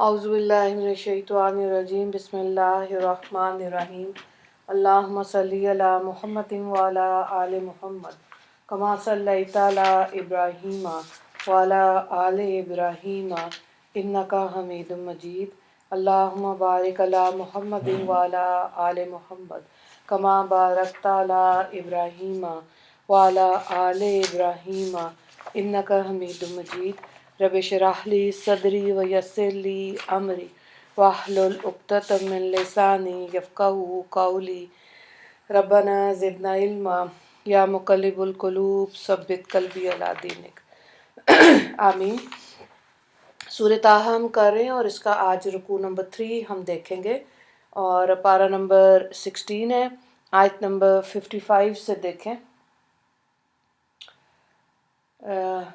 اعوذ باللہ من الشیطان الرجیم بسم اللہ الرحمن الرحیم اللہم صلی علی محمد وعلی آل محمد کما صلیت علی ابراہیم وعلی آل ابراہیم انکا حمید مجید اللہم بارک علی محمد وعلی آل محمد کما بارکت علی ابراہیم وعلی آل ابراہیم انکا حمید مجید رب اشرح لی صدری ویسر لی امری واحلل عقدۃ من لسانی یفقہوا قولی ربنا زدنا علما یا مقلب القلوب ثبت قلبی علی دینک آمین۔ سورہ طٰہٰ ہم کر رہے ہیں اور اس کا آج رکوع نمبر 3 ہم دیکھیں گے اور پارہ نمبر 16 ہے، آیت نمبر 55 سے دیکھیں۔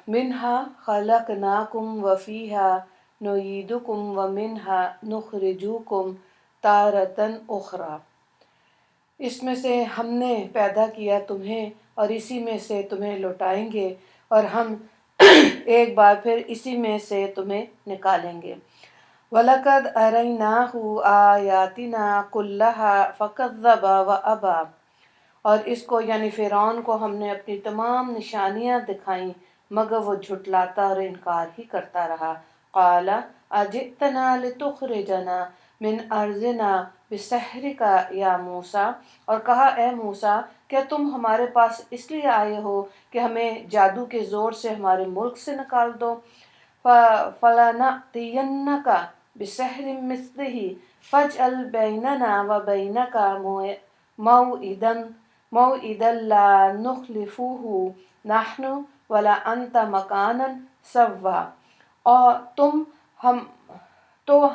منہا خلقناکم وفیہا نعیدکم ومنہا نخرجکم تارۃ اخری۔ اس میں سے ہم نے پیدا کیا تمہیں اور اسی میں سے تمہیں لوٹائیں گے اور ہم ایک بار پھر اسی میں سے تمہیں نکالیں گے۔ وَلَقَدْ أَرَيْنَاهُ آيَاتِنَا كُلَّهَا فَكَذَّبَ وَأَبَى، اور اس کو یعنی فرعون کو ہم نے اپنی تمام نشانیاں دکھائیں مگر وہ جھٹلاتا اور انکار ہی کرتا رہا۔ قَالَ أَجِئْتَنَا لِتُخْرِجَنَا مِنْ أَرْضِنَا بِسِحْرِكَ يَا مُوسَىٰ، اور کہا اے موسیٰ کیا تم ہمارے پاس اس لیے آئے ہو کہ ہمیں جادو کے زور سے ہمارے ملک سے نکال دو؟ فَلَنَأْتِيَنَّكَ بِسِحْرٍ مِثْلِهِ فَاجْعَلْ بَيْنَنَا وَبَيْنَكَ مَوْعِدًا لَا نُخْلِفُهُ نَحْنُ وَلَا أَنْتَ مَكَانًا سَوًّا، اور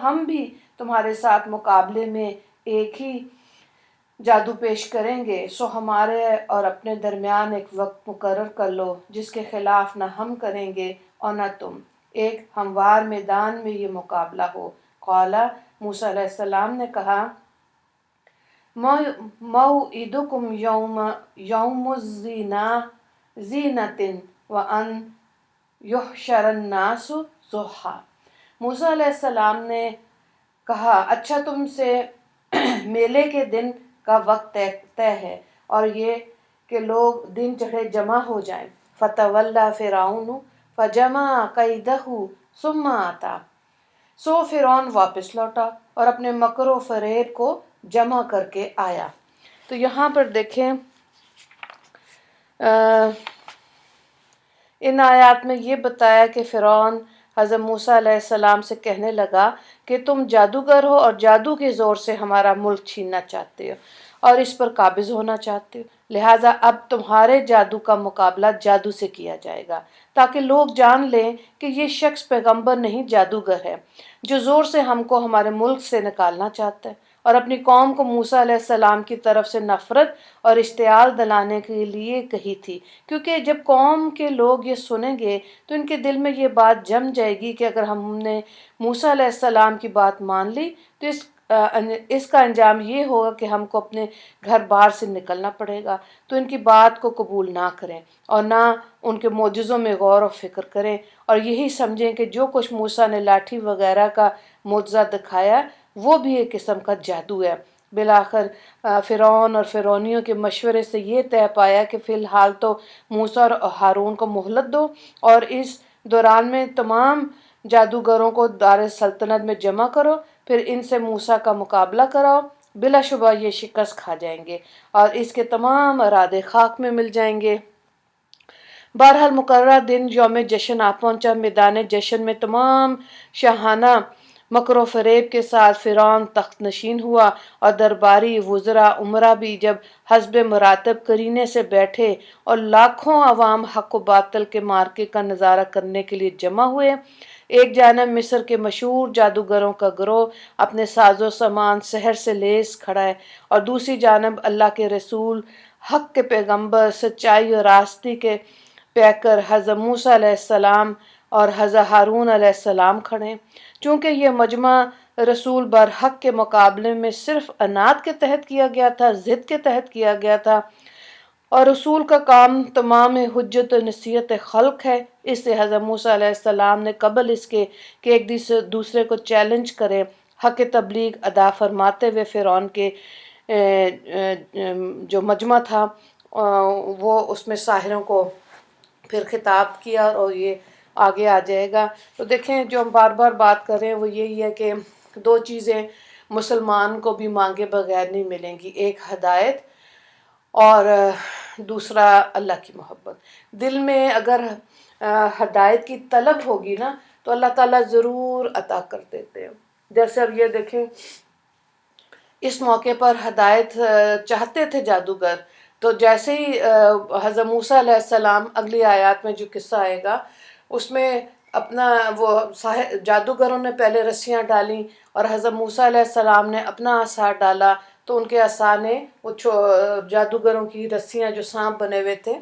ہم بھی تمہارے ساتھ مقابلے میں ایک ہی جادو پیش کریں گے، سو ہمارے اور اپنے درمیان ایک وقت مقرر کر لو جس کے خلاف نہ ہم کریں گے اور نہ تم، ایک ہموار میدان میں یہ مقابلہ ہو۔ قال موسیٰ علیہ السلام نے کہا موعدکم یوم الزینۃ وان یحشر الناس ضحیٰ۔ موسیٰ علیہ السلام نے کہا اچھا تم سے میلے کے دن کا وقت طے ہے اور یہ کہ لوگ دن چڑھے جمع ہو جائیں۔ فتولی فرعون فجمع کیدہ ثم اتی، سو فرعون واپس لوٹا اور اپنے مکر و فریب کو جمع کر کے آیا۔ تو یہاں پر دیکھیں ان آیات میں یہ بتایا کہ فرعون حضرت موسیٰ علیہ السلام سے کہنے لگا کہ تم جادوگر ہو اور جادو کے زور سے ہمارا ملک چھیننا چاہتے ہو اور اس پر قابض ہونا چاہتے ہو، لہٰذا اب تمہارے جادو کا مقابلہ جادو سے کیا جائے گا تاکہ لوگ جان لیں کہ یہ شخص پیغمبر نہیں جادوگر ہے جو زور سے ہم کو ہمارے ملک سے نکالنا چاہتا ہے، اور اپنی قوم کو موسیٰ علیہ السلام کی طرف سے نفرت اور اشتعال دلانے کے لیے کہی تھی، کیونکہ جب قوم کے لوگ یہ سنیں گے تو ان کے دل میں یہ بات جم جائے گی کہ اگر ہم نے موسیٰ علیہ السلام کی بات مان لی تو اس کا انجام یہ ہوگا کہ ہم کو اپنے گھر بار سے نکلنا پڑے گا، تو ان کی بات کو قبول نہ کریں اور نہ ان کے معجزوں میں غور و فکر کریں اور یہی سمجھیں کہ جو کچھ موسیٰ نے لاٹھی وغیرہ کا معجزہ دکھایا وہ بھی ایک قسم کا جادو ہے۔ بالآخر فرعون اور فرعونیوں کے مشورے سے یہ طے پایا کہ فی الحال تو موسیٰ اور ہارون کو مہلت دو اور اس دوران میں تمام جادوگروں کو دار سلطنت میں جمع کرو، پھر ان سے موسیٰ کا مقابلہ کراؤ، بلا شبہ یہ شکست کھا جائیں گے اور اس کے تمام ارادے خاک میں مل جائیں گے۔ بہرحال مقررہ دن یوم جشن آ پہنچا۔ میدان جشن میں تمام شاہانہ مکر و فریب کے ساتھ فرعون تخت نشین ہوا اور درباری وزراء امراء بھی جب حسب مراتب قرینے سے بیٹھے اور لاکھوں عوام حق و باطل کے مارکے کا نظارہ کرنے کے لیے جمع ہوئے، ایک جانب مصر کے مشہور جادوگروں کا گروہ اپنے ساز و سامان سحر سے لیس کھڑا ہے اور دوسری جانب اللہ کے رسول حق کے پیغمبر سچائی اور راستی کے پیکر حضرت موسیٰ علیہ السلام اور حضرت ہارون علیہ السلام کھڑے ہیں۔ چونکہ یہ مجمع رسول برحق کے مقابلے میں صرف عناد کے تحت کیا گیا تھا، ضد کے تحت کیا گیا تھا اور رسول کا کام تمام حجت و نصیحت خلق ہے، اس سے حضرت موسیٰ علیہ السلام نے قبل اس کے کہ ایک دوسرے کو چیلنج کرے، حق تبلیغ ادا فرماتے ہوئے فرعون کے جو مجمع تھا وہ اس میں ساحروں کو پھر خطاب کیا، اور یہ آگے آ جائے گا۔ تو دیکھیں جو ہم بار بار بات کر رہے ہیں وہ یہی ہے کہ دو چیزیں مسلمان کو بھی مانگے بغیر نہیں ملیں گی، ایک ہدایت اور دوسرا اللہ کی محبت۔ دل میں اگر ہدایت کی طلب ہوگی نا تو اللہ تعالیٰ ضرور عطا کر دیتے ہیں۔ جیسے اب یہ دیکھیں اس موقع پر ہدایت چاہتے تھے جادوگر، تو جیسے ہی حضرت موسیٰ علیہ السلام اگلی آیات میں جو قصہ آئے گا اس میں اپنا وہ جادوگروں نے پہلے رسیاں ڈالیں اور حضرت موسیٰ علیہ السلام نے اپنا عصا ڈالا تو ان کے عصا نے وہ جادوگروں کی رسیاں جو سانپ بنے ہوئے تھے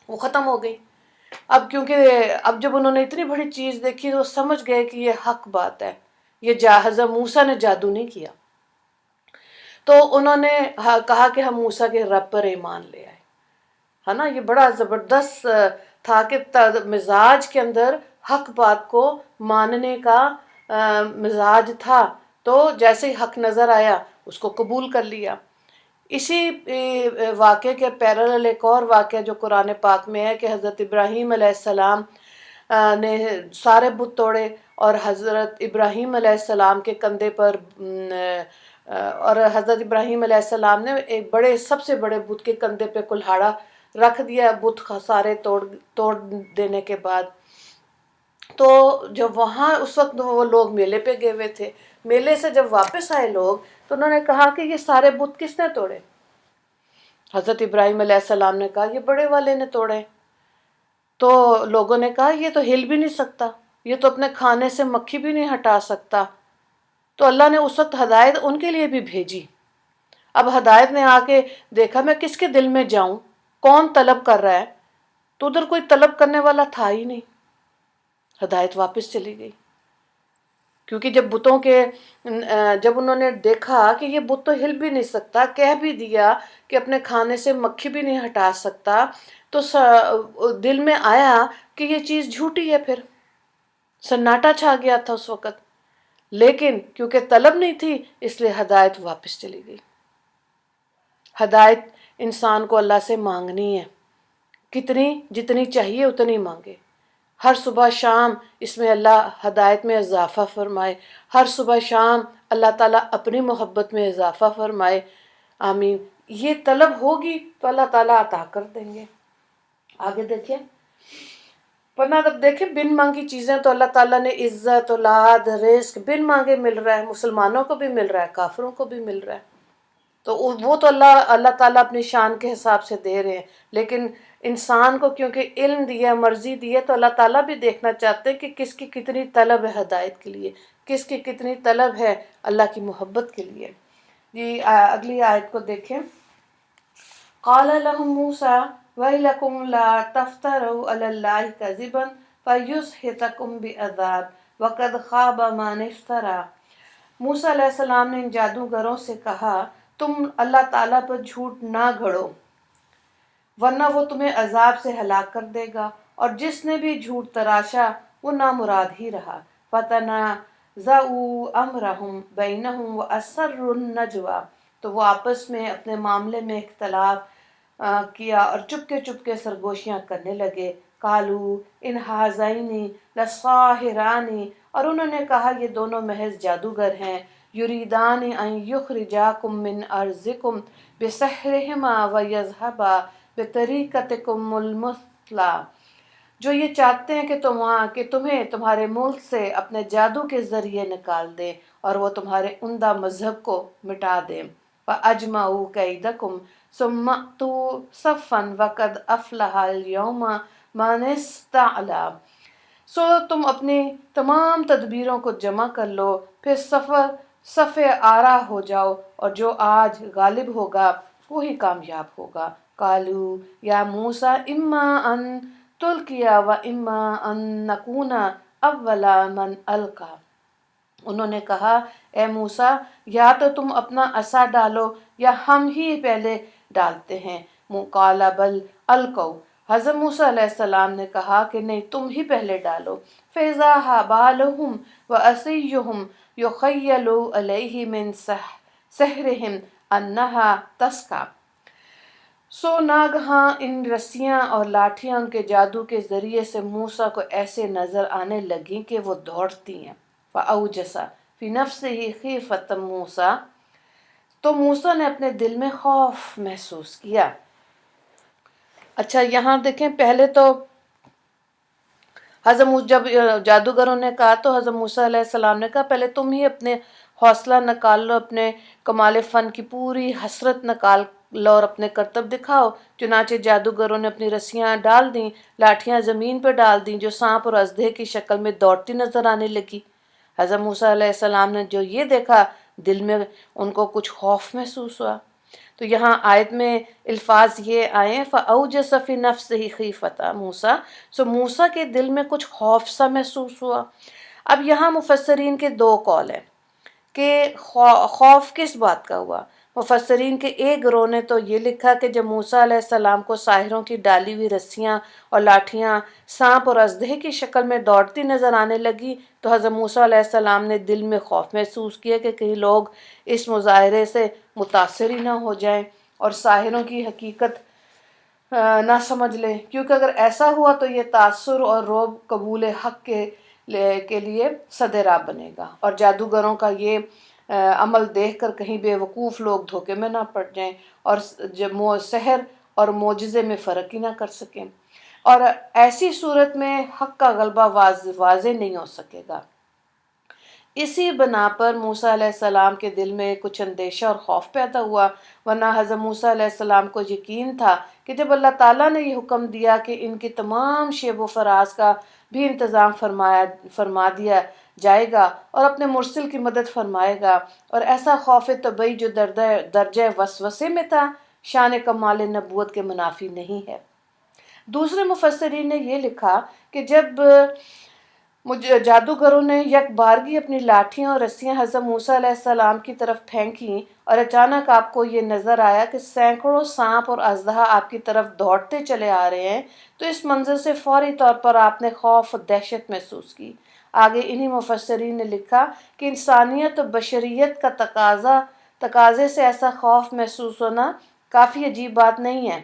وہ ختم ہو گئی۔ اب کیونکہ اب جب انہوں نے اتنی بڑی چیز دیکھی تو وہ سمجھ گئے کہ یہ حق بات ہے، یہ حضرت موسیٰ نے جادو نہیں کیا۔ تو انہوں نے کہا کہ ہم موسیٰ کے رب پر ایمان لے آئے، ہے نا۔ یہ بڑا زبردست تھا کہ مزاج کے اندر حق بات کو ماننے کا مزاج تھا، تو جیسے ہی حق نظر آیا اس کو قبول کر لیا۔ اسی واقعے کے پیرالل ایک اور واقعہ جو قرآن پاک میں ہے کہ حضرت ابراہیم علیہ السلام نے سارے بت توڑے، اور حضرت ابراہیم علیہ السلام کے کندھے پر اور حضرت ابراہیم علیہ السلام نے ایک سب سے بڑے بت کے کندھے پہ کلہاڑا رکھ دیا بت سارے توڑ دینے کے بعد۔ تو جب وہاں اس وقت وہ لوگ میلے پہ گئے ہوئے تھے، میلے سے جب واپس آئے لوگ تو انہوں نے کہا کہ یہ سارے بت کس نے توڑے؟ حضرت ابراہیم علیہ السلام نے کہا یہ بڑے والے نے توڑے۔ تو لوگوں نے کہا یہ تو ہل بھی نہیں سکتا، یہ تو اپنے کھانے سے مکھی بھی نہیں ہٹا سکتا۔ تو اللہ نے اس وقت ہدایت ان کے لیے بھی بھیجی۔ اب ہدایت نے آ کے دیکھا میں کس کے دل میں جاؤں، کون طلب کر رہا ہے، تو ادھر کوئی طلب کرنے والا تھا ہی نہیں، ہدایت واپس چلی گئی۔ کیونکہ جب انہوں نے دیکھا کہ یہ بت تو ہل بھی نہیں سکتا، کہہ بھی دیا کہ اپنے کھانے سے مکھی بھی نہیں ہٹا سکتا، تو دل میں آیا کہ یہ چیز جھوٹی ہے، پھر سناٹا چھا گیا تھا اس وقت۔ لیکن کیونکہ طلب نہیں تھی اس لیے ہدایت واپس چلی گئی۔ ہدایت انسان کو اللہ سے مانگنی ہے، جتنی چاہیے اتنی مانگے۔ ہر صبح شام اس میں اللہ ہدایت میں اضافہ فرمائے، ہر صبح شام اللہ تعالیٰ اپنی محبت میں اضافہ فرمائے، آمین۔ یہ طلب ہوگی تو اللہ تعالیٰ عطا کر دیں گے۔ آگے دیکھیں، ورنہ جب دیکھیں بن مانگی چیزیں تو اللہ تعالیٰ نے عزت، اولاد، رزق بن مانگے مل رہا ہے، مسلمانوں کو بھی مل رہا ہے، کافروں کو بھی مل رہا ہے۔ تو وہ تو اللہ تعالیٰ اپنی شان کے حساب سے دے رہے ہیں، لیکن انسان کو کیونکہ علم دیا، مرضی دی ہے، تو اللہ تعالیٰ بھی دیکھنا چاہتے ہیں کہ کس کی کتنی طلب ہے ہدایت کے لیے، کس کی کتنی طلب ہے اللہ کی محبت کے لیے۔ جی اگلی آیت کو دیکھیں۔ قال لهم موسیٰ وَيْلَكُمْ لَا تَفْتَرُوا عَلَى اللَّهِ كَذِبًا فَيُسْحِتَكُمْ بِعَذَابٍ وَقَدْ خَابَ مَنِ افْتَرَىٰ۔ موسیٰ علیہ السلام نے ان جادوگروں سے کہا تم اللہ تعالیٰ پر جھوٹ نہ گھڑو ورنہ وہ تمہیں عذاب سے ہلاک کر دے گا، اور جس نے بھی جھوٹ تراشا وہ نامراد ہی رہا۔ فَتَنَازَعُوا أَمْرَهُمْ بَيْنَهُمْ وَأَسَرُّوا النَّجْوَىٰ، تو وہ آپس میں اپنے معاملے میں اختلاف کیا اور چپکے سرگوشیاں کرنے لگے۔ قالوا ان هذین لساحران، اور انہوں نے کہا یہ دونوں محض جادوگر ہیں۔ یریدان ان یخرجاکم من ارضکم بسحرہما ویذہبا بطریقتکم المثلی، جو یہ چاہتے ہیں کہ تمہیں تمہارے ملک سے اپنے جادو کے ذریعے نکال دے اور وہ تمہارے عمدہ مذہب کو مٹا دے۔ فَأَجْمَعُوا كَيْدَكُمْ ثُمَّ ائْتُوا صَفًّا وَقَدْ أَفْلَحَ الْيَوْمَ مَنِ اسْتَعْلَىٰ۔ سو تم اپنی تمام تدبیروں کو جمع کر لو، پھر صف آرا ہو جاؤ، اور جو آج غالب ہوگا وہی کامیاب ہوگا۔ قالوا یا موسیٰ اما ان تلقی و اما ان نکون اول من القی، انہوں نے کہا اے موسیٰ یا تو تم اپنا عصا ڈالو یا ہم ہی پہلے ڈالتے ہیں۔ قال بل القوا، حضرت موسیٰ علیہ السلام نے کہا کہ نہیں، تم ہی پہلے ڈالو. فَإِذَا حَبَالُهُمْ وَعَصِيُّهُمْ يُخَيَّلُ إِلَيْهِ مِنْ سِحْرِهِمْ أَنَّهَا تَسْعَىٰ. سو ناگہاں ان رسیاں اور لاٹھیاں ان کے جادو کے ذریعے سے موسیٰ کو ایسے نظر آنے لگیں کہ وہ دوڑتی ہیں. فَأَوْجَسَ فِي نَفْسِهِ خِیفَةَ مُوسیٰ، تو موسیٰ نے اپنے دل میں خوف محسوس کیا. اچھا یہاں دیکھیں، پہلے تو جب جادوگروں نے کہا تو حضرت موسیٰ علیہ السلام نے کہا پہلے تم ہی اپنے حوصلہ نکال لو، اپنے کمال فن کی پوری حسرت نکال لو اور اپنے کرتب دکھاؤ. چنانچہ جادوگروں نے اپنی رسیاں ڈال دیں، لاٹھیاں زمین پہ ڈال دیں جو سانپ اور اژدہے کی شکل میں دوڑتی نظر آنے لگی. حضرت موسیٰ علیہ السلام نے جو یہ دیکھا، دل میں ان کو کچھ خوف محسوس ہوا. تو یہاں آیت میں الفاظ یہ آئے ہیں فَأَوْجَسَ فِي نَفْسِهِ خِیفَةَ موسیٰ، سو موسیٰ کے دل میں کچھ خوف سا محسوس ہوا. اب یہاں مفسرین کے دو قول ہیں کہ خوف کس بات کا ہوا. مفسرین کے ایک گروہ نے تو یہ لکھا کہ جب موسیٰ علیہ السلام کو ساحروں کی ڈالی ہوئی رسیاں اور لاٹھیاں سانپ اور اژدہے کی شکل میں دوڑتی نظر آنے لگی تو حضرت موسیٰ علیہ السلام نے دل میں خوف محسوس کیا کہ کہیں لوگ اس مظاہرے سے متاثر ہی نہ ہو جائیں اور ساحروں کی حقیقت نہ سمجھ لیں، کیونکہ اگر ایسا ہوا تو یہ تاثر اور رعب قبول حق کے لیے صد راہ بنے گا، اور جادوگروں کا یہ عمل دیکھ کر کہیں بے وقوف لوگ دھوکے میں نہ پڑ جائیں اور سحر اور معجزے میں فرق ہی نہ کر سکیں، اور ایسی صورت میں حق کا غلبہ واضح نہیں ہو سکے گا. اسی بنا پر موسیٰ علیہ السلام کے دل میں کچھ اندیشہ اور خوف پیدا ہوا، ورنہ حضرت موسیٰ علیہ السلام کو یقین تھا کہ جب اللہ تعالیٰ نے یہ حکم دیا کہ ان کی تمام شیب و فراز کا بھی انتظام فرما دیا جائے گا اور اپنے مرسل کی مدد فرمائے گا، اور ایسا خوف طبعی جو درجہ وسوسے میں تھا شان کمال نبوت کے منافی نہیں ہے. دوسرے مفسرین نے یہ لکھا کہ جب جادوگروں نے یک بارگی اپنی لاٹھیاں اور رسیاں حضرت موسیٰ علیہ السلام کی طرف پھینکیں اور اچانک آپ کو یہ نظر آیا کہ سینکڑوں سانپ اور اژدہا آپ کی طرف دوڑتے چلے آ رہے ہیں، تو اس منظر سے فوری طور پر آپ نے خوف و دہشت محسوس کی. آگے انہی مفسرین نے لکھا کہ انسانیت و بشریت کا تقاضے سے ایسا خوف محسوس ہونا کافی عجیب بات نہیں ہے.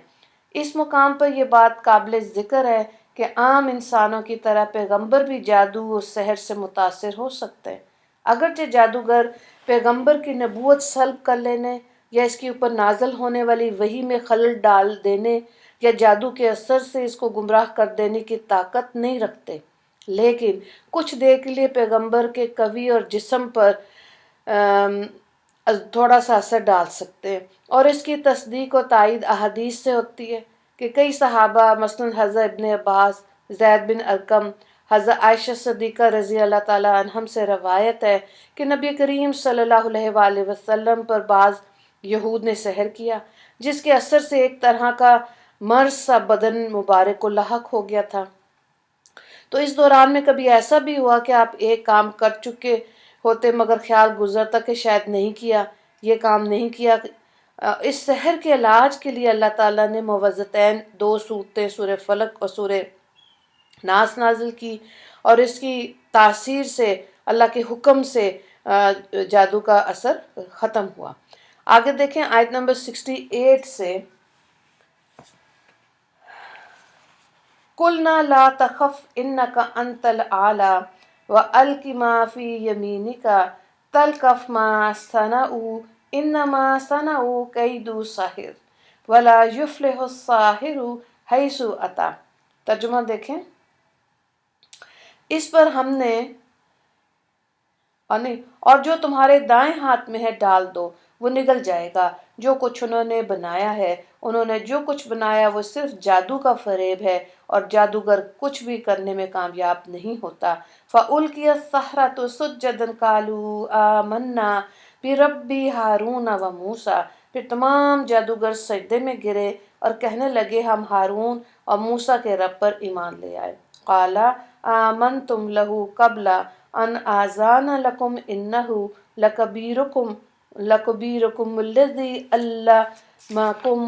اس مقام پر یہ بات قابل ذکر ہے کہ عام انسانوں کی طرح پیغمبر بھی جادو و سحر سے متاثر ہو سکتے ہیں. اگرچہ جادوگر پیغمبر کی نبوت سلب کر لینے یا اس کے اوپر نازل ہونے والی وحی میں خلل ڈال دینے یا جادو کے اثر سے اس کو گمراہ کر دینے کی طاقت نہیں رکھتے، لیکن کچھ دیر کے لیے پیغمبر کے قوی اور جسم پر تھوڑا سا اثر ڈال سکتے ہیں، اور اس کی تصدیق و تائید احادیث سے ہوتی ہے کہ کئی صحابہ مثلاً حضرت ابن عباس، زید بن ارقم، حضرت عائشہ صدیقہ رضی اللہ تعالیٰ عنہم سے روایت ہے کہ نبی کریم صلی اللہ علیہ وآلہ وسلم پر بعض یہود نے سحر کیا جس کے اثر سے ایک طرح کا مرض سا بدن مبارک کو لاحق ہو گیا تھا. تو اس دوران میں کبھی ایسا بھی ہوا کہ آپ ایک کام کر چکے ہوتے مگر خیال گزرتا کہ شاید یہ کام نہیں کیا. اس سحر کے علاج کے لیے اللہ تعالیٰ نے موعظتین 2 صورتیں سورہ فلق اور سورہ ناس نازل کی، اور اس کی تاثیر سے اللہ کے حکم سے جادو کا اثر ختم ہوا. آگے دیکھیں آیت نمبر 68 سے قُلْنَا لَا تَخَفْ إِنَّكَ أَنْتَ الْأَعْلَى وَأَلْقِ مَا فِي يَمِينِكَ تَلْقَفْ مَا صَنَعُوا إِنَّمَا صَنَعُوا كَيْدُ سَاحِرٍ وَلَا يُفْلِحُ السَّاحِرُ حَيْثُ أَتَىٰ. ترجمہ دیکھیں، اس پر ہم نے اور جو تمہارے دائیں ہاتھ میں ہے ڈال دو، وہ نگل جائے گا. جو کچھ انہوں نے بنایا ہے، انہوں نے جو کچھ بنایا وہ صرف جادو کا فریب ہے، اور جادوگر کچھ بھی کرنے میں کامیاب نہیں ہوتا. فَأُلْقِيَ السَّحَرَةُ سُجَّدًا قَالُوا آمَنَّا بِرَبِّ ہارون وموسیٰ. پھر تمام جادوگر سجدے میں گرے اور کہنے لگے ہم ہارون اور موسیٰ کے رب پر ایمان لے آئے. قَالَ آمَنْتُمْ لَهُ قَبْلَ أَنْ آذَنَ لَكُمْ إِنَّهُ لَكَبِيرُكُمُ الَّذِي عَلَّمَكُمُ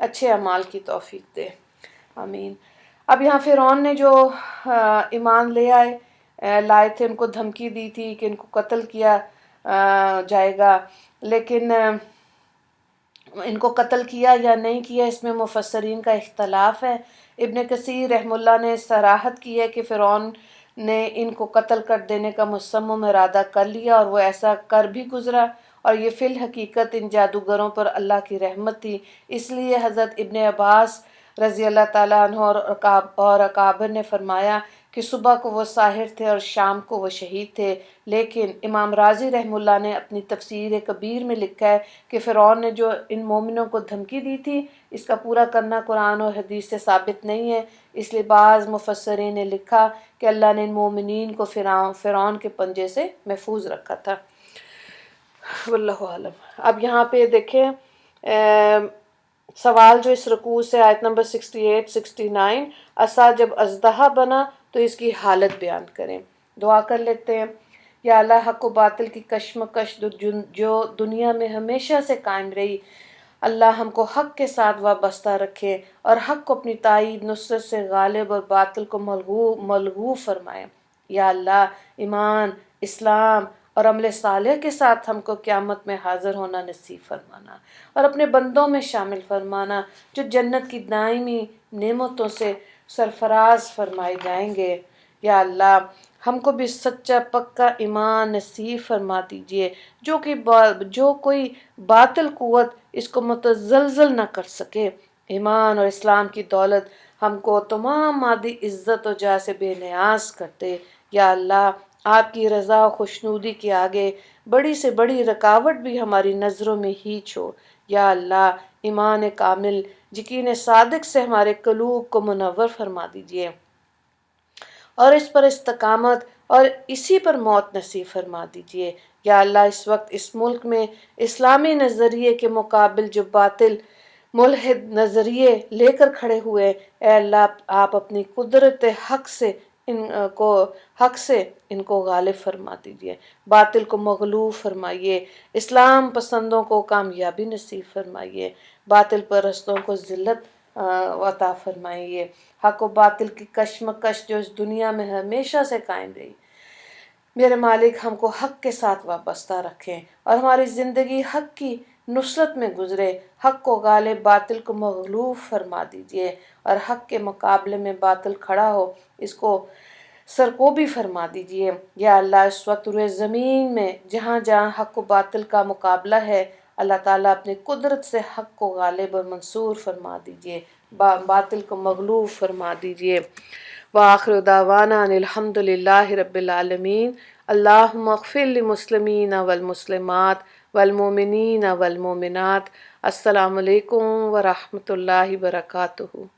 اچھے اعمال کی توفیق دے، آمین۔ اب یہاں فرعون نے جو ایمان لائے تھے، ان کو دھمکی دی تھی کہ ان کو قتل کیا جائے گا، لیکن ان کو قتل کیا یا نہیں کیا اس میں مفسرین کا اختلاف ہے۔ ابن کثیر رحم اللہ نے صراحت کی ہے کہ فرعون نے ان کو قتل کر دینے کا مصمم ارادہ کر لیا اور وہ ایسا کر بھی گزرا، اور یہ فی الحقیقت ان جادوگروں پر اللہ کی رحمت تھی۔ اس لیے حضرت ابن عباس رضی اللہ تعالیٰ عنہ اور اکابر نے فرمایا کہ صبح کو وہ ساحر تھے اور شام کو وہ شہید تھے، لیکن امام رازی رحم اللہ نے اپنی تفسیر کبیر میں لکھا ہے کہ فرعون نے جو ان مومنوں کو دھمکی دی تھی اس کا پورا کرنا قرآن اور حدیث سے ثابت نہیں ہے، اس لیے بعض مفسرین نے لکھا کہ اللہ نے ان مومنین کو فرعون کے پنجے سے محفوظ رکھا تھا۔ واللہ عالم۔ اب یہاں پہ دیکھیں سوال جو اس رکوع سے آیت نمبر 68 69، عصا جب اژدہا بنا تو اس کی حالت بیان کریں۔ دعا کر لیتے ہیں۔ یا اللہ، حق و باطل کی کشمکش جو دنیا میں ہمیشہ سے قائم رہی، اللہ ہم کو حق کے ساتھ وابستہ رکھے اور حق کو اپنی تائید نصرت سے غالب اور باطل کو ملغوب فرمائے۔ یا اللہ، ایمان، اسلام اور عمل صالح کے ساتھ ہم کو قیامت میں حاضر ہونا نصیب فرمانا اور اپنے بندوں میں شامل فرمانا جو جنت کی دائمی نعمتوں سے سرفراز فرمائے جائیں گے۔ یا اللہ، ہم کو بھی سچا پکا ایمان نصیب فرما دیجئے جو کوئی باطل قوت اس کو متزلزل نہ کر سکے۔ ایمان اور اسلام کی دولت ہم کو تمام مادی عزت و جاہ سے بے نیاز کر دے۔ یا اللہ، آپ کی رضا و خوشنودی کے آگے بڑی سے بڑی رکاوٹ بھی ہماری نظروں میں ہی چھوڑ۔ یا اللہ، ایمان کامل یقین صادق سے ہمارے قلوب کو منور فرما دیجئے اور اس پر استقامت اور اسی پر موت نصیب فرما دیجئے۔ یا اللہ، اس وقت اس ملک میں اسلامی نظریے کے مقابل جو باطل ملحد نظریے لے کر کھڑے ہوئے، اے اللہ آپ اپنی قدرت حق سے ان کو غالب فرما دیجئے، باطل کو مغلوب فرمائیے، اسلام پسندوں کو کامیابی نصیب فرمائیے، باطل پرستوں کو ذلت عطا فرمائیے۔ حق و باطل کی کشمکش جو اس دنیا میں ہمیشہ سے قائم رہی، میرے مالک ہم کو حق کے ساتھ وابستہ رکھیں اور ہماری زندگی حق کی نصرت میں گزرے، حق کو غالب باطل کو مغلوب فرما دیجئے اور حق کے مقابلے میں باطل کھڑا ہو اس کو سرکوبی فرما دیجئے۔ یا اللہ، اس وقت روئے زمین میں جہاں جہاں حق و باطل کا مقابلہ ہے، اللہ تعالیٰ اپنی قدرت سے حق کو غالب اور منصور فرما دیجئے، باطل کو مغلوب فرما دیجئے۔ وآخر دعوانا ان الحمد للہ رب العالمین۔ اللہم اغفر للمسلمین والمسلمات والمؤمنین والمؤمنات۔ السلام علیکم ورحمۃ اللہ وبرکاتہ۔